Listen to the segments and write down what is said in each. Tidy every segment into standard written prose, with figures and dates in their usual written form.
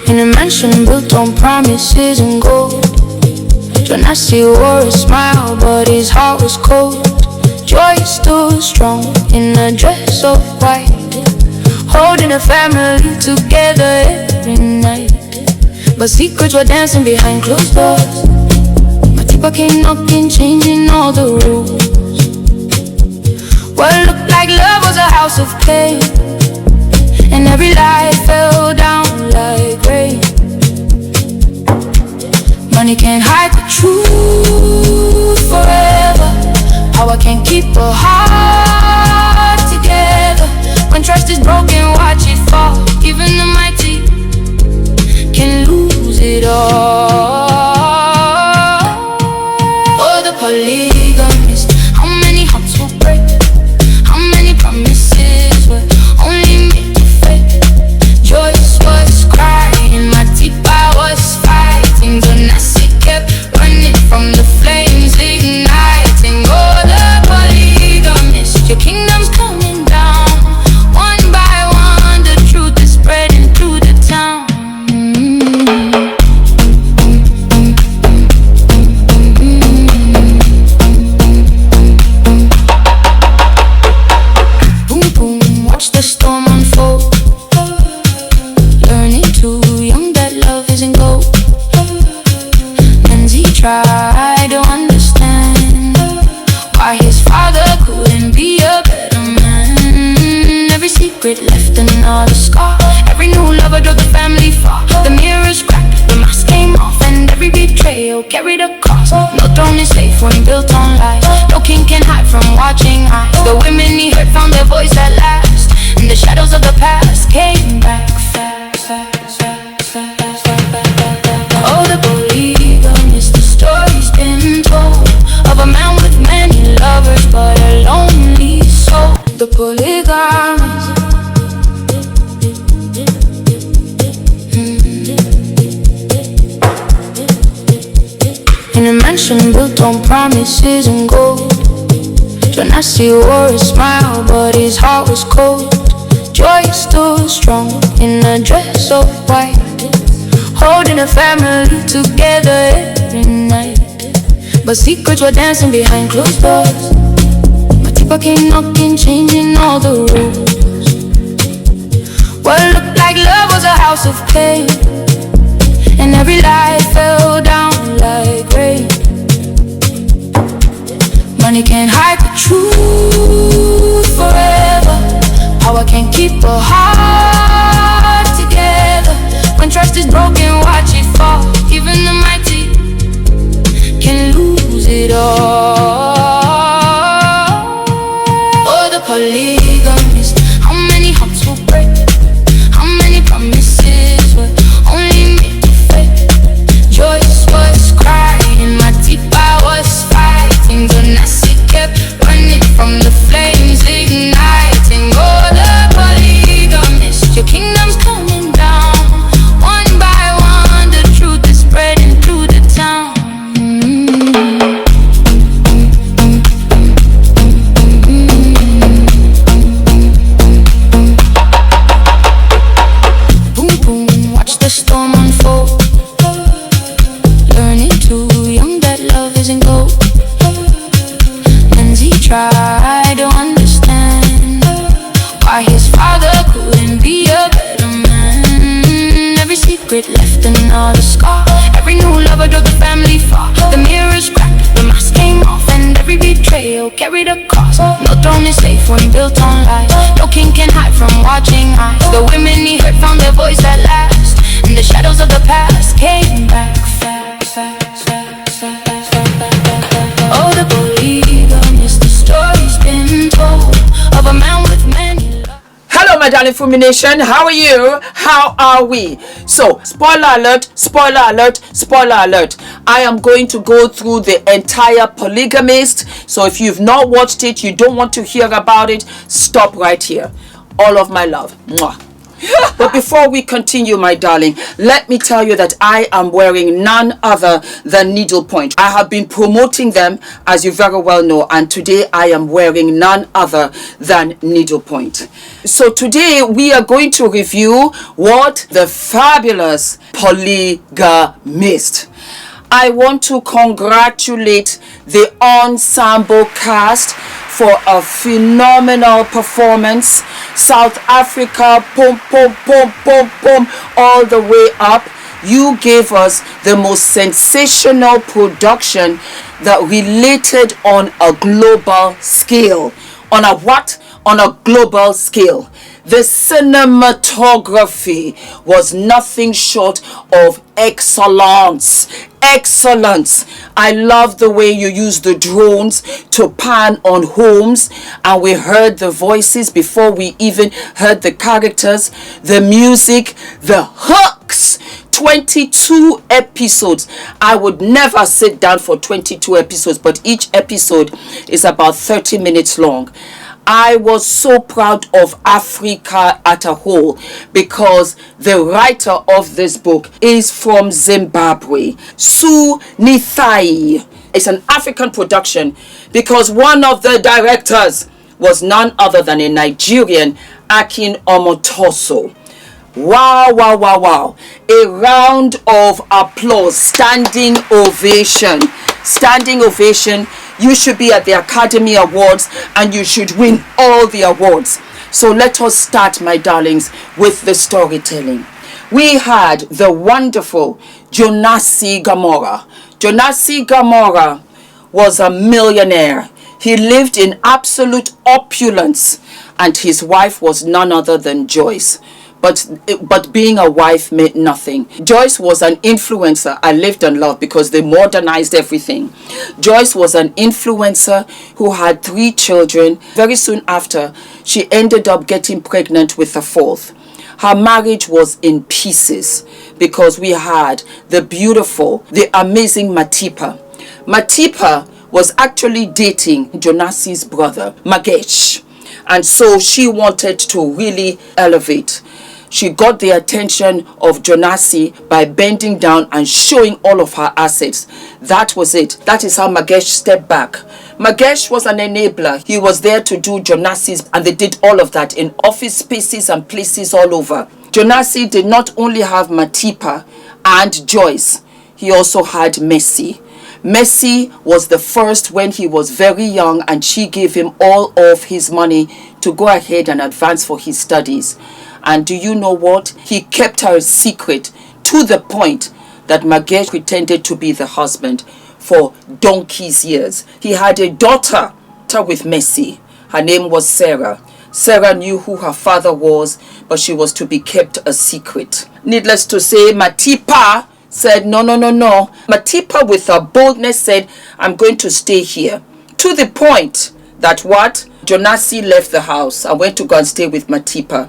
In a mansion built on promises and gold. Jonasi wore a smile, but his heart was cold. Joy is still strong in a dress of white, holding a family together every night. But secrets were dancing behind closed doors. My Tipa came knocking, changing all the rules. What looked like love was a house of pain, and every lie fell down like rain. Money can't hide the truth forever. Power can't keep a heart together. When trust is broken, watch it fall. Even the mighty can lose it all. Oh, the polygamist. How many hearts will break? How many promises were only made to fake? Joyce was crying, my Tipa was fighting. Donasi kept running from the flames igniting. Oh, the polygamist, your kingdom's coming down. One by one, the truth is spreading through the town. Boom, boom, watch the storm unfold. Learning too young that love isn't gold. And he tried to understand why his father couldn't be a better man. Every secret left another scar. Every new lover drove the family far. The mirrors cracked, the mask came off, and every betrayal carried a cost. No throne is safe when built on lies. No king can hide from watching eyes. The women he hurt found their voice at last, and the shadows of the past came back fast, fast, fast, fast, fast, fast. Oh, the polygamist, the story's been told of a man with many lovers but a lonely soul. The polygamist. In a mansion built on promises and gold. Jonasi wore a smile, but his heart was cold. Joy is still strong in a dress of white, holding a family together every night. But secrets were dancing behind closed doors. My Tipa came knocking, changing all the rules. What looked like love was a house of pain, and every lie fell down like rain. Money can't hide the truth forever. Power can't keep a heart together. When trust is broken, watch it fall. Even the mighty can lose it all. Oh, the polygamist. How many hearts will break? How many promises were only made to fake? Joyce was crying, my Tipa was fighting. Donasi kept running from the flames igniting. Oh, the polygamist, your kingdom's coming down. One by one, the truth is spreading through the town. Boom, boom, watch the storm unfold. Learning too young that love isn't gold. And he tried to understand why his father couldn't be a better man. Every secret left another scar. Every new lover drove the family far. The mirrors cracked, the mask came off, and every betrayal carried a cost. No throne is safe when built on lies. No king can hide from watching eyes. The women he hurt found their voice at last, and the shadows of the past came back fast, fast, fast, fast, fast, fast. Oh, the polygamist, the story's been told of a man with many lovers. Hello my darling Fumi Nation, how are you? How are we? So, spoiler alert, spoiler alert, spoiler alert. I am going to go through the entire Polygamist. So if you've not watched it, you don't want to hear about it, stop right here. All of my love. Mwah. But before we continue, my darling, let me tell you that I am wearing none other than needlepoint. I have been promoting them, as you very well know, and today I am wearing none other than needlepoint. So today we are going to review what the fabulous Polygamist. I want to congratulate the ensemble cast for a phenomenal performance. South Africa, boom, boom, boom, boom, boom, all the way up. You gave us the most sensational production that related on a global scale. On a what? On a global scale. The cinematography was nothing short of excellence. Excellence. I love the way you use the drones to pan on homes, and we heard the voices before we even heard the characters, the music, the hooks. 22 episodes. I would never sit down for 22 episodes, but each episode is about 30 minutes long. I was so proud of Africa as a whole because the writer of this book is from Zimbabwe. Sunithai. It's an African production because one of the directors was none other than a Nigerian, Akin Omotoso. Wow, wow, wow, wow. A round of applause, standing ovation. Standing ovation. You should be at the Academy Awards and you should win all the awards. So let us start, my darlings, with the storytelling. We had the wonderful Jonasi Gamora. Jonasi Gamora was a millionaire. He lived in absolute opulence, and his wife was none other than Joyce. But being a wife meant nothing. Joyce was an influencer I lived and loved because they modernized everything. Joyce was an influencer who had 3 children. Very soon after, she ended up getting pregnant with a 4th. Her marriage was in pieces because we had the beautiful, the amazing Matipa. Matipa was actually dating Jonasi's brother, Magesh. And so she wanted to really elevate. She got the attention of Jonasi by bending down and showing all of her assets. That was it. That is how Magesh stepped back. Magesh was an enabler. He was there to do Jonasi's, and they did all of that in office spaces and places all over. Jonasi did not only have Matipa and Joyce, he also had Messi. Messi was the first when he was very young, and she gave him all of his money to go ahead and advance for his studies. And do you know what? He kept her a secret to the point that Magesh pretended to be the husband for donkey's years. He had a daughter with Messi. Her name was Sarah. Sarah knew who her father was, but she was to be kept a secret. Needless to say, Matipa said, no, no, no, no. Matipa with her boldness said, I'm going to stay here. To the point that what? Jonasi left the house and went to go and stay with Matipa.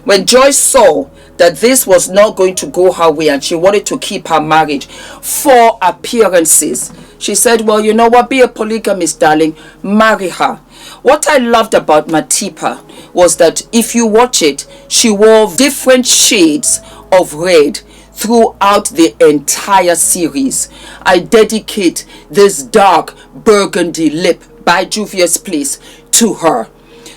When Joyce saw that this was not going to go her way and she wanted to keep her marriage for appearances, she said, well, you know what? Be a polygamist, darling. Marry her. What I loved about Matipa was that if you watch it, she wore different shades of red throughout the entire series. I dedicate this dark burgundy lip by Juvia's Place to her.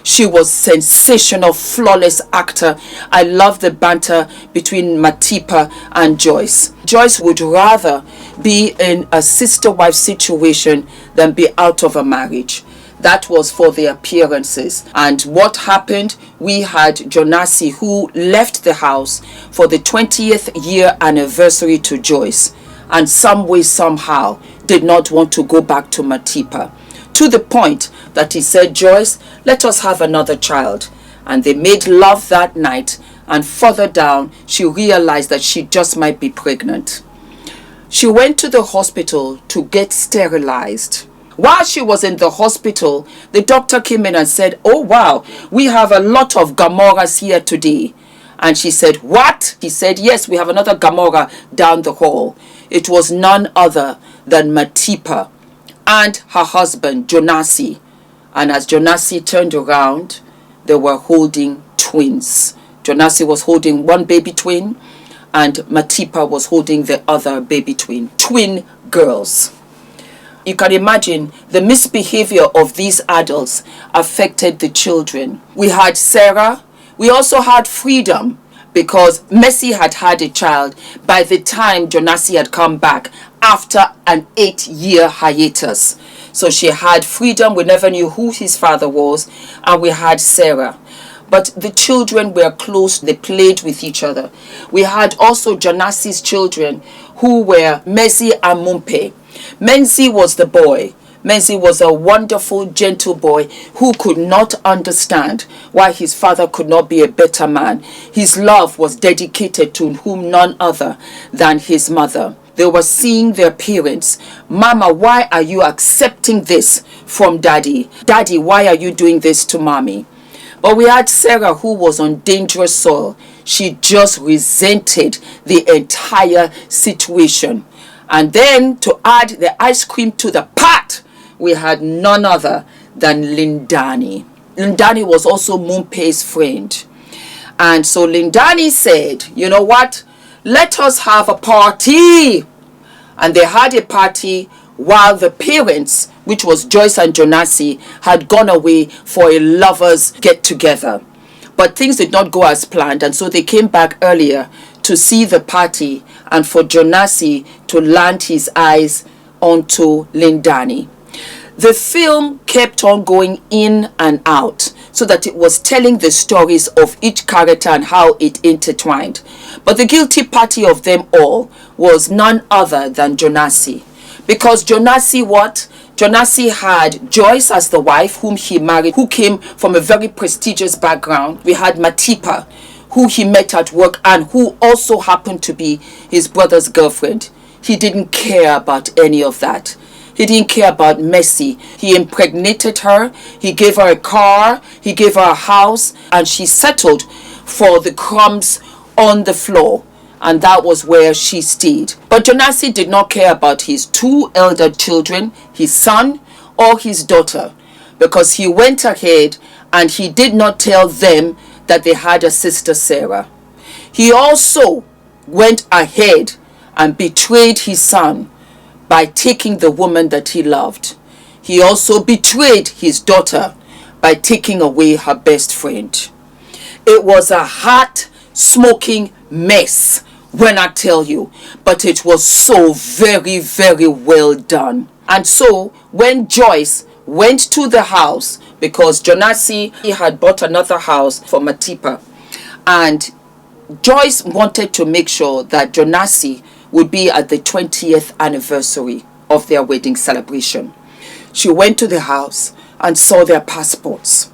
She was sensational, flawless actor. I love the banter between Matipa and Joyce. Joyce would rather be in a sister-wife situation than be out of a marriage. That was for the appearances. And what happened? We had Jonasi, who left the house for the 20th year anniversary to Joyce, and some way, somehow, did not want to go back to Matipa. To the point that he said, Joyce, let us have another child. And they made love that night. And further down, she realized that she just might be pregnant. She went to the hospital to get sterilized. While she was in the hospital, the doctor came in and said, oh, wow, we have a lot of Gamoras here today. And she said, what? He said, yes, we have another Gamora down the hall. It was none other than Matipa and her husband, Jonasi. And as Jonasi turned around, they were holding twins. Jonasi was holding one baby twin, and Matipa was holding the other baby twin girls. You can imagine the misbehavior of these adults affected the children. We had Sarah. We also had freedom, because Mercy had had a child by the time Jonasi had come back after an 8-year hiatus. So she had freedom. We never knew who his father was. And we had Sarah. But the children were close. They played with each other. We had also Jonasi's children, who were Mercy and Mumpe. Menzi was the boy. Menzi was a wonderful, gentle boy who could not understand why his father could not be a better man. His love was dedicated to whom none other than his mother. They were seeing their parents. Mama, why are you accepting this from Daddy? Daddy, why are you doing this to Mommy? But we had Sarah, who was on dangerous soil. She just resented the entire situation. And then to add the ice cream to the pot, we had none other than Lindani. Lindani was also Mumpe's friend. And so Lindani said, you know what? Let us have a party. And they had a party while the parents, which was Joyce and Jonasi, had gone away for a lovers get-together. But things did not go as planned, and so they came back earlier to see the party and for Jonasi to land his eyes onto Lindani. The film kept on going in and out so that it was telling the stories of each character and how it intertwined. But the guilty party of them all was none other than Jonasi. Because Jonasi what? Jonasi had Joyce as the wife whom he married, who came from a very prestigious background. We had Matipa, who he met at work and who also happened to be his brother's girlfriend. He didn't care about any of that. He didn't care about Mercy. He impregnated her. He gave her a car. He gave her a house. And she settled for the crumbs on the floor. And that was where she stayed. But Jonasi did not care about his 2 elder children, his son or his daughter, because he went ahead and he did not tell them that they had a sister Sarah. He also went ahead and betrayed his son by taking the woman that he loved. He also betrayed his daughter by taking away her best friend. It was a heart-smoking mess, when I tell you, but it was so very, very well done. And so when Joyce went to the house, because Jonasi, he had bought another house for Matipa, and Joyce wanted to make sure that Jonasi would be at the 20th anniversary of their wedding celebration. She went to the house and saw their passports,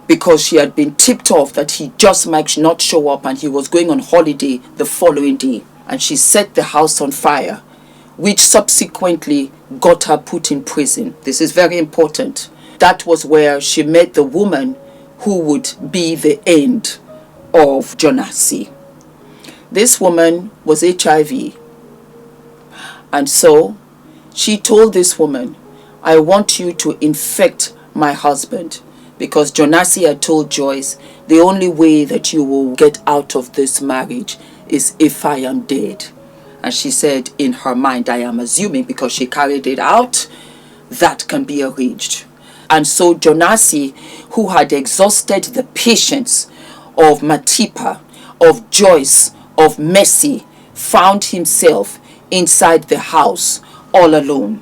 because she had been tipped off that he just might not show up and he was going on holiday the following day. And she set the house on fire, which subsequently got her put in prison. This is very important. That was where she met the woman who would be the end of Jonasi. This woman was HIV. And so she told this woman, I want you to infect my husband. Because Jonasi had told Joyce, the only way that you will get out of this marriage is if I am dead. And she said in her mind, I am assuming because she carried it out, that can be arranged. And so Jonasi, who had exhausted the patience of Matipa, of Joyce, of Mercy, found himself inside the house all alone.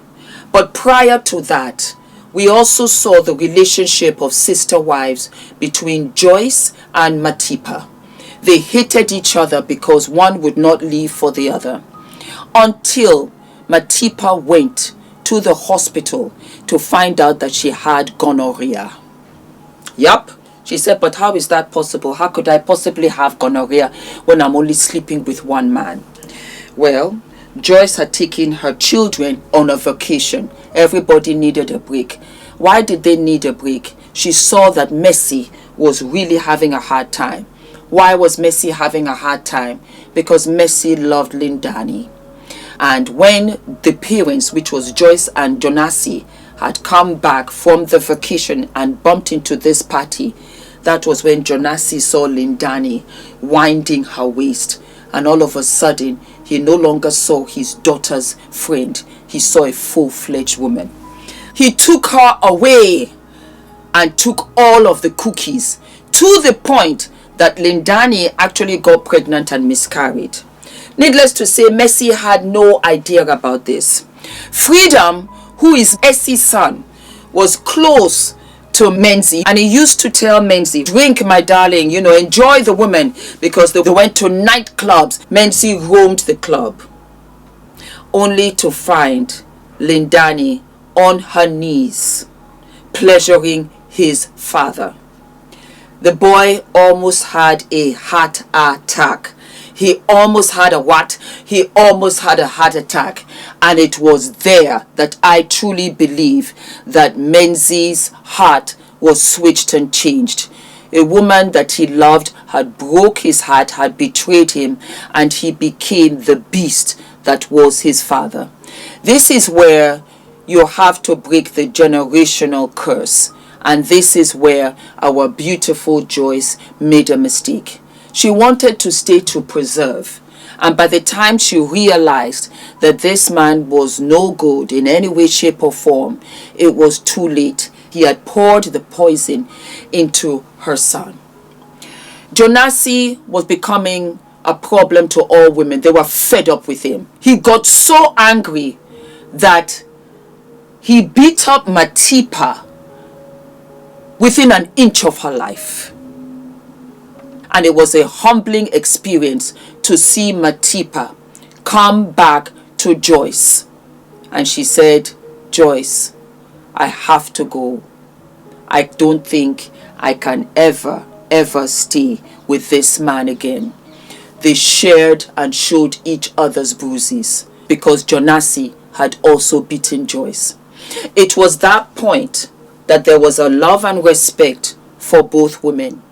But prior to that, we also saw the relationship of sister wives between Joyce and Matipa. They hated each other because one would not leave for the other, until Matipa went to the hospital to find out that she had gonorrhea. Yup. She said, but how is that possible? How could I possibly have gonorrhea when I'm only sleeping with one man? Well, Joyce had taken her children on a vacation. Everybody needed a break. Why did they need a break? She saw that Mercy was really having a hard time. Why was Mercy having a hard time? Because Mercy loved Lindani. And when the parents, which was Joyce and Jonasi, had come back from the vacation and bumped into this party, That was when Jonasi saw Lindani winding her waist, and all of a sudden he no longer saw his daughter's friend. He saw a full-fledged woman. He took her away and took all of the cookies, to the point that Lindani actually got pregnant and miscarried. Needless to say, Messi had no idea about this. Freedom, who is Essie's son, was close to Menzi, and he used to tell Menzi, drink my darling, enjoy the women, because they went to nightclubs. Menzi roamed the club, only to find Lindani on her knees pleasuring his father. The boy almost had a heart attack. He almost had a what? He almost had a heart attack. And it was there that I truly believe that Menzi's heart was switched and changed. A woman that he loved had broke his heart, had betrayed him, and he became the beast that was his father. This is where you have to break the generational curse. And this is where our beautiful Joyce made a mistake. She wanted to stay to preserve. And by the time she realized that this man was no good in any way, shape, or form, it was too late. He had poured the poison into her son. Jonasi was becoming a problem to all women. They were fed up with him. He got so angry that he beat up Matipa within an inch of her life. And it was a humbling experience to see Matipa come back to Joyce. And she said, Joyce, I have to go. I don't think I can ever stay with this man again. They shared and showed each other's bruises because Jonasi had also beaten Joyce. It was that point that there was a love and respect for both women.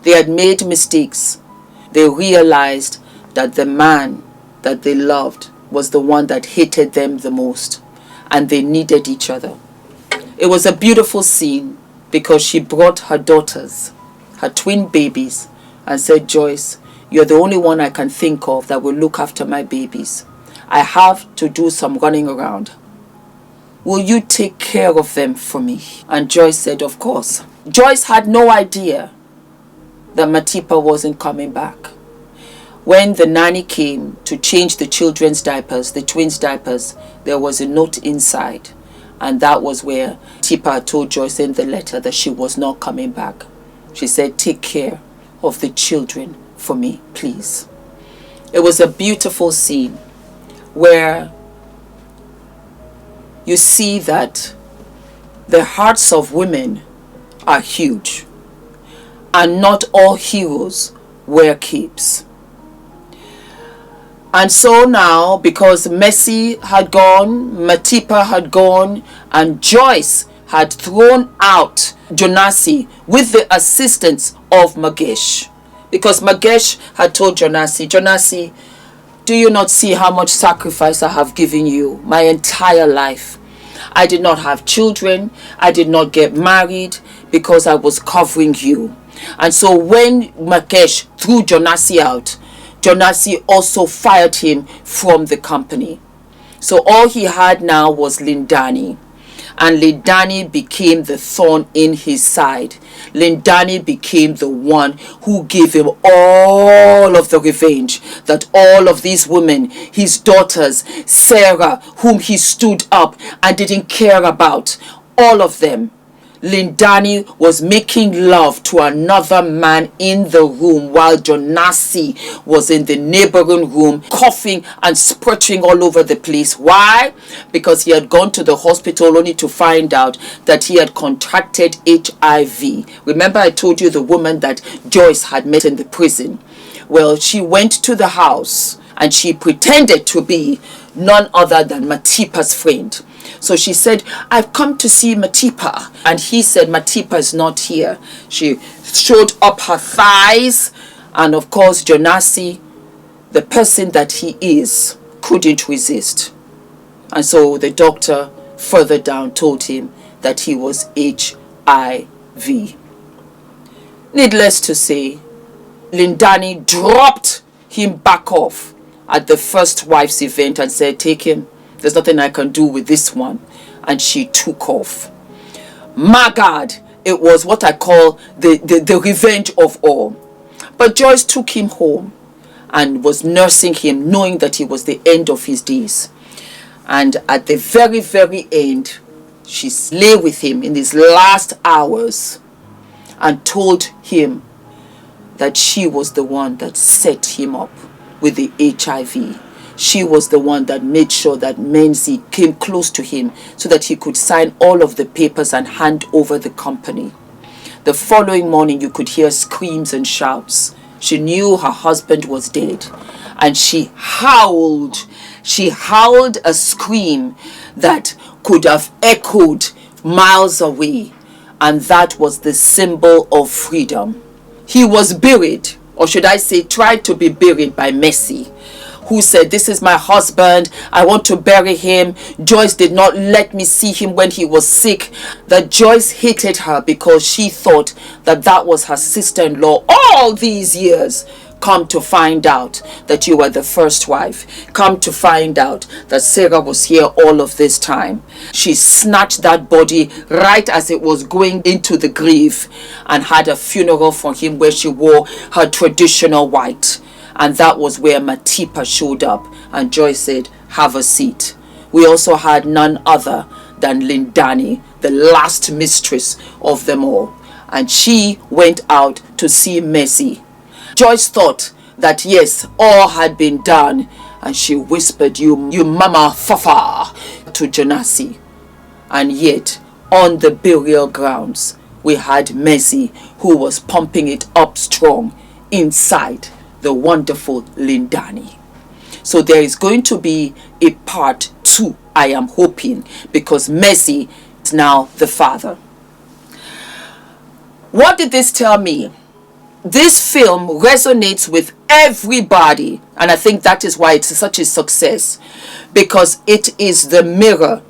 They had made mistakes. They realized that the man that they loved was the one that hated them the most, and they needed each other. It was a beautiful scene because she brought her daughters, her twin babies, and said, Joyce, you're the only one I can think of that will look after my babies. I have to do some running around. Will you take care of them for me? And Joyce said, of course. Joyce had no idea that Matipa wasn't coming back. When the nanny came to change the children's diapers, the twins' diapers, there was a note inside. And that was where Matipa told Joyce in the letter that she was not coming back. She said, take care of the children for me, please. It was a beautiful scene where you see that the hearts of women are huge, and not all heroes wear capes. And so now, because Messi had gone, Matipa had gone, and Joyce had thrown out Jonasi with the assistance of Magesh, because Magesh had told Jonasi, Jonasi, do you not see how much sacrifice I have given you my entire life? I did not have children. I did not get married because I was covering you. And so when Magesh threw Jonasi out, Jonasi also fired him from the company. So all he had now was Lindani. And Lindani became the thorn in his side. Lindani became the one who gave him all of the revenge that all of these women, his daughters, Sarah, whom he stood up and didn't care about, all of them, Lindani was making love to another man in the room while Jonasi was in the neighboring room coughing and spluttering all over the place. Why? Because he had gone to the hospital only to find out that he had contracted HIV. Remember I told you the woman that Joyce had met in the prison? Well, she went to the house and she pretended to be none other than Matipa's friend. So she said, I've come to see Matipa. And he said, Matipa is not here. She showed up her thighs. And of course, Jonasi, the person that he is, couldn't resist. And so the doctor further down told him that he was HIV. Needless to say, Lindani dropped him back off at the first wife's event and said, take him. There's nothing I can do with this one. And she took off. My God, it was what I call the revenge of all. But Joyce took him home and was nursing him, knowing that it was the end of his days. And at the very, very end, she lay with him in his last hours and told him that she was the one that set him up with the HIV. She was the one that made sure that Menzi came close to him so that he could sign all of the papers and hand over the company. The following morning, you could hear screams and shouts. She knew her husband was dead, and she howled. She howled a scream that could have echoed miles away, and that was the symbol of freedom. He was buried, or should I say tried to be buried, by Messi, who said, this is my husband, I want to bury him. Joyce did not let me see him when he was sick. That Joyce hated her because she thought that that was her sister-in-law all these years. Come to find out that you were the first wife. Come to find out that Sarah was here all of this time. She snatched that body right as it was going into the grave and had a funeral for him where she wore her traditional white. And that was where Matipa showed up. And Joyce said, have a seat. We also had none other than Lindani, the last mistress of them all. And she went out to see Messi. Joyce thought that yes, all had been done. And she whispered, you mama fafa, to Jonasi. And yet, on the burial grounds, we had Messi, who was pumping it up strong inside the wonderful Lindani. So there is going to be a part 2, I am hoping, because Messi is now the father. What did this tell me? This film resonates with everybody, and I think that is why it's such a success, because it is the mirror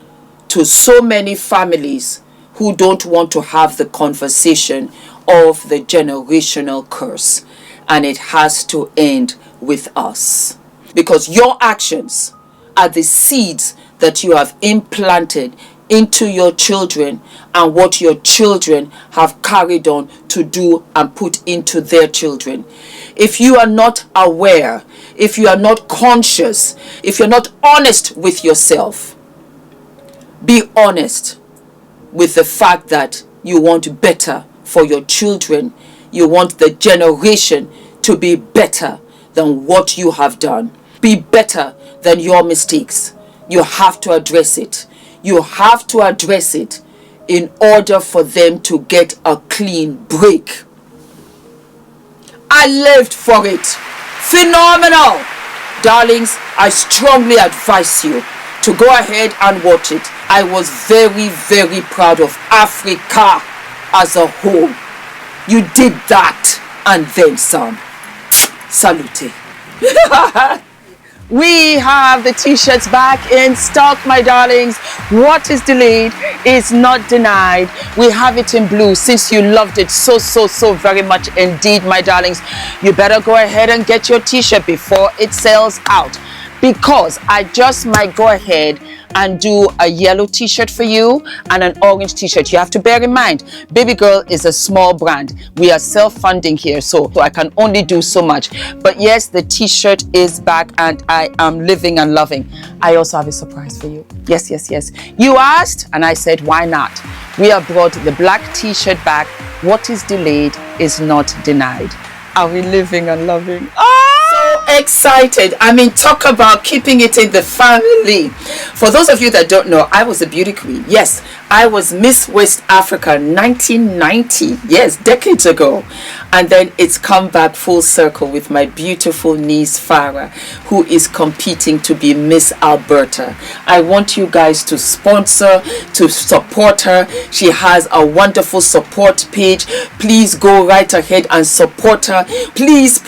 to so many families who don't want to have the conversation of the generational curse. And it has to end with us. Because your actions are the seeds that you have implanted into your children and what your children have carried on to do and put into their children. If you are not aware, if you are not conscious, if you're not honest with yourself, be honest with the fact that you want better for your children. You want the generation to be better than what you have done. Be better than your mistakes. You have to address it. You have to address it in order for them to get a clean break. I lived for it. Phenomenal. Darlings, I strongly advise you to go ahead and watch it. I was very, very proud of Africa as a whole. You did that and then some. Salute. We have the t-shirts back in stock, my darlings. What is delayed is not denied. We have it in blue. Since you loved it so very much indeed, my darlings, you better go ahead and get your t-shirt before it sells out, because I just might go ahead and do a yellow t-shirt for you and an orange t-shirt. You have to bear in mind, Baby Girl is a small brand. We are self-funding here, so I can only do so much. But yes, the t-shirt is back and I am living and loving. I also have a surprise for you. Yes. You asked and I said, why not? We have brought the black t-shirt back. What is delayed is not denied. Are we living and loving? So excited. I mean, talk about keeping it in the family. For those of you that don't know, I was a beauty queen. Yes, I was Miss West Africa 1990. Yes, decades ago. And then it's come back full circle with my beautiful niece Farah, who is competing to be Miss Alberta. I want you guys to sponsor, to support her. She has a wonderful support page. Please go right ahead and support her. Please.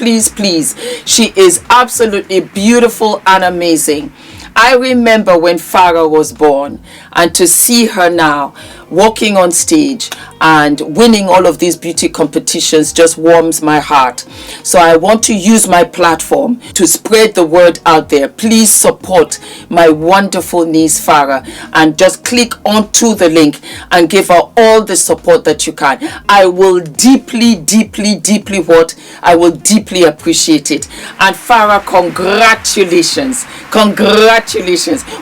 She is absolutely beautiful and amazing. I remember when Farah was born, and to see her now walking on stage, and winning all of these beauty competitions just warms my heart. So I want to use my platform to spread the word out there. Please support my wonderful niece Farah and just click onto the link and give her all the support that you can. I will deeply I will deeply appreciate it. And Farah, congratulations.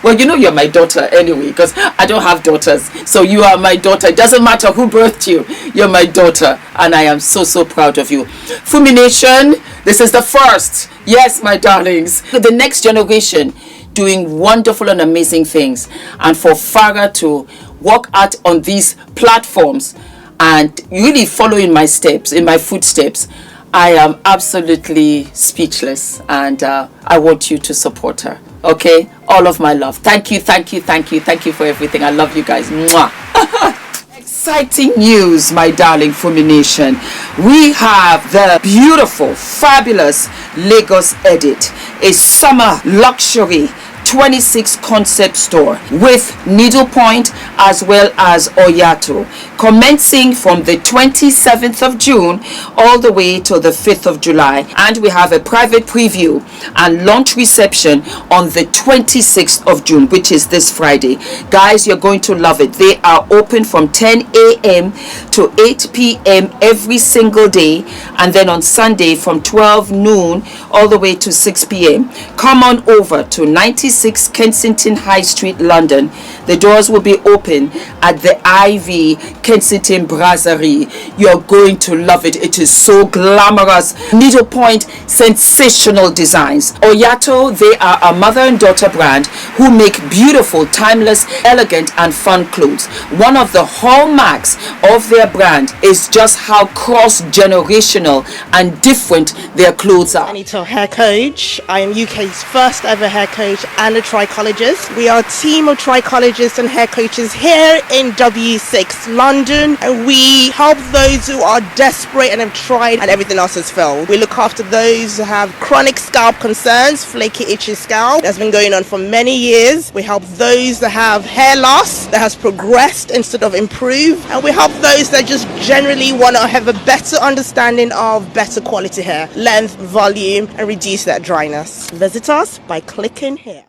Well, you know you're my daughter anyway, because I don't have daughters, so you are my daughter. It doesn't matter who birthed you, you're my daughter, and I am so proud of you. Fumi Nation, this is the first. Yes, my darlings, the next generation doing wonderful and amazing things, and for Farah to walk out on these platforms and really follow in my footsteps, I am absolutely speechless, and I want you to support her. Okay, all of my love. Thank you for everything. I love you guys. Mwah. Exciting news, my darling Fumi Nation. We have the beautiful, fabulous Lagos Edit, a summer luxury 26 concept store with needlepoint as well as Oyato, commencing from the 27th of June all the way to the 5th of July. And we have a private preview and launch reception on the 26th of June, which is this Friday. Guys, you're going to love it. They are open from 10 a.m. to 8 p.m. every single day, and then on Sunday from 12 noon all the way to 6 p.m. Come on over to 96 Kensington High Street, London. The doors will be open at the Ivy Kensington Brasserie. You're going to love it. It is so glamorous. Needlepoint, sensational designs. Oyato, they are a mother and daughter brand who make beautiful, timeless, elegant and fun clothes. One of the hallmarks of their brand is just how cross-generational and different their clothes are. ENITAN hair coach. I am UK's first ever hair coach and a trichologist. We are a team of trichologists and hair coaches here in W6 London, and we help those who are desperate and have tried and everything else has failed. We look after those who have chronic scalp concerns, flaky, itchy scalp that's been going on for many years. We help those that have hair loss that has progressed instead of improved, and we help those that just generally want to have a better understanding of better quality hair, length, volume, and reduce that dryness. Visit us by clicking here.